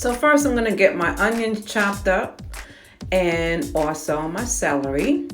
So first I'm gonna get my onions chopped up and also my celery.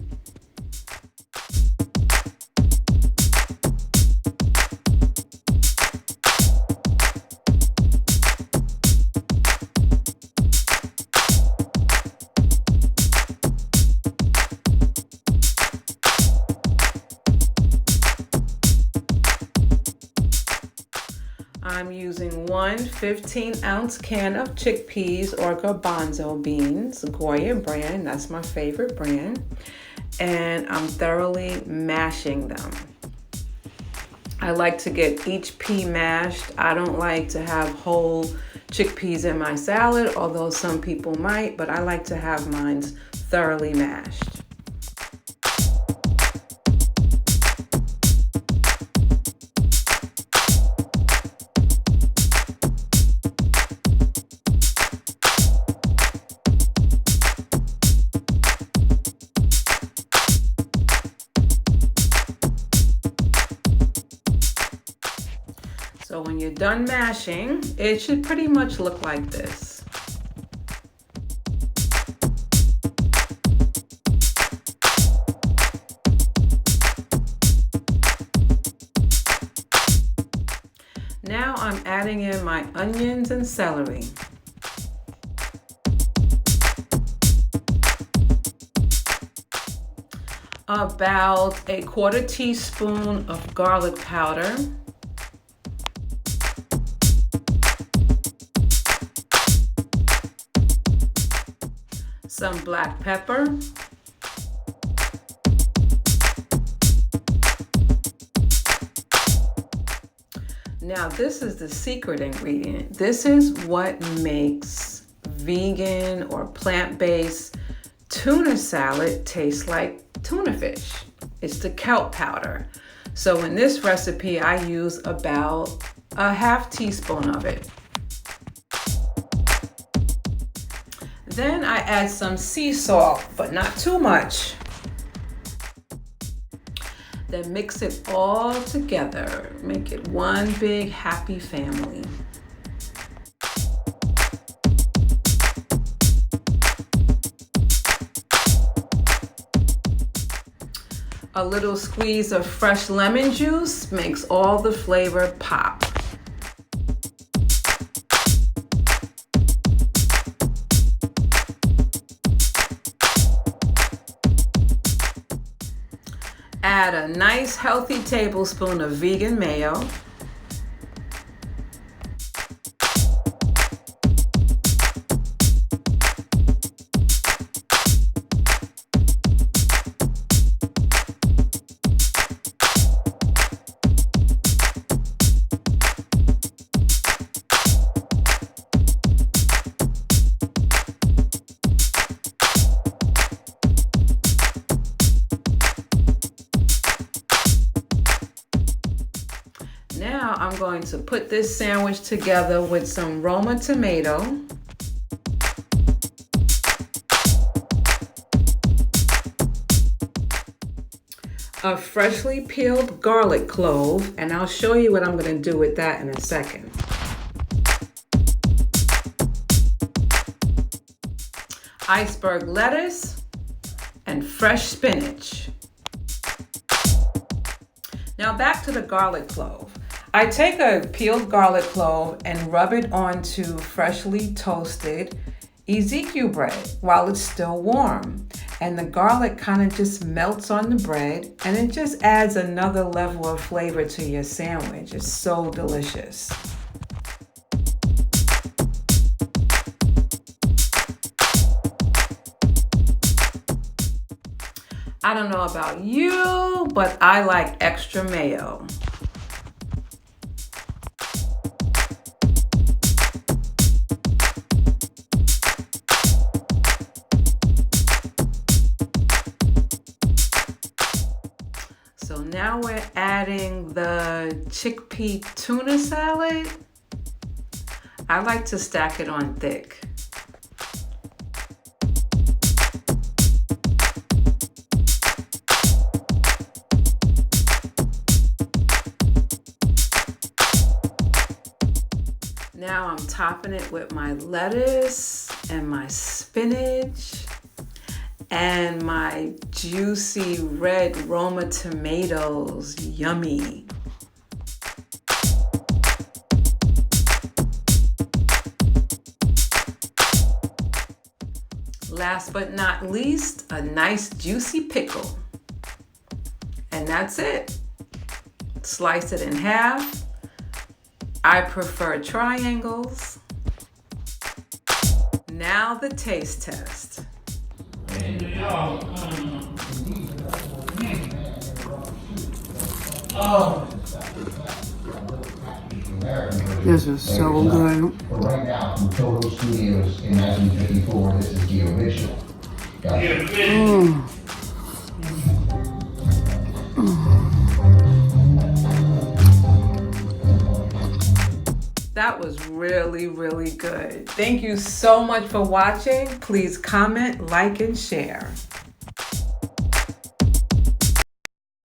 I'm using one 15-ounce can of chickpeas or garbanzo beans, Goya brand, that's my favorite brand, and I'm thoroughly mashing them. I like to get each pea mashed. I don't like to have whole chickpeas in my salad, although some people might, but I like to have mine thoroughly mashed. So when you're done mashing, it should pretty much look like this. Now I'm adding in my onions and celery. About a 1/4 teaspoon of garlic powder. Some black pepper, now this is the secret ingredient. This is what makes vegan or plant-based tuna salad taste like tuna fish. It's the kelp powder. So in this recipe, I use about a 1/2 teaspoon of it. Then I add some sea salt, but not too much. Then mix it all together. Make it one big happy family. A little squeeze of fresh lemon juice makes all the flavor pop. Add a nice healthy tablespoon of vegan mayo. Now I'm going to put this sandwich together with some Roma tomato, a freshly peeled garlic clove, and I'll show you what I'm going to do with that in a second. Iceberg lettuce and fresh spinach. Now back to the garlic clove. I take a peeled garlic clove and rub it onto freshly toasted Ezekiel bread while it's still warm. And the garlic kind of just melts on the bread and it just adds another level of flavor to your sandwich. It's so delicious. I don't know about you, but I like extra mayo. So now we're adding the chickpea tuna salad. I like to stack it on thick. Now I'm topping it with my lettuce and my spinach and my juicy red Roma tomatoes. Yummy. Last but not least, a nice juicy pickle. And that's it. Slice it in half. I prefer triangles. Now the taste test. This is so good. Right now, from Toho Studios in 1954, this is the original. That was really, really good. Thank you so much for watching. Please comment, like, and share.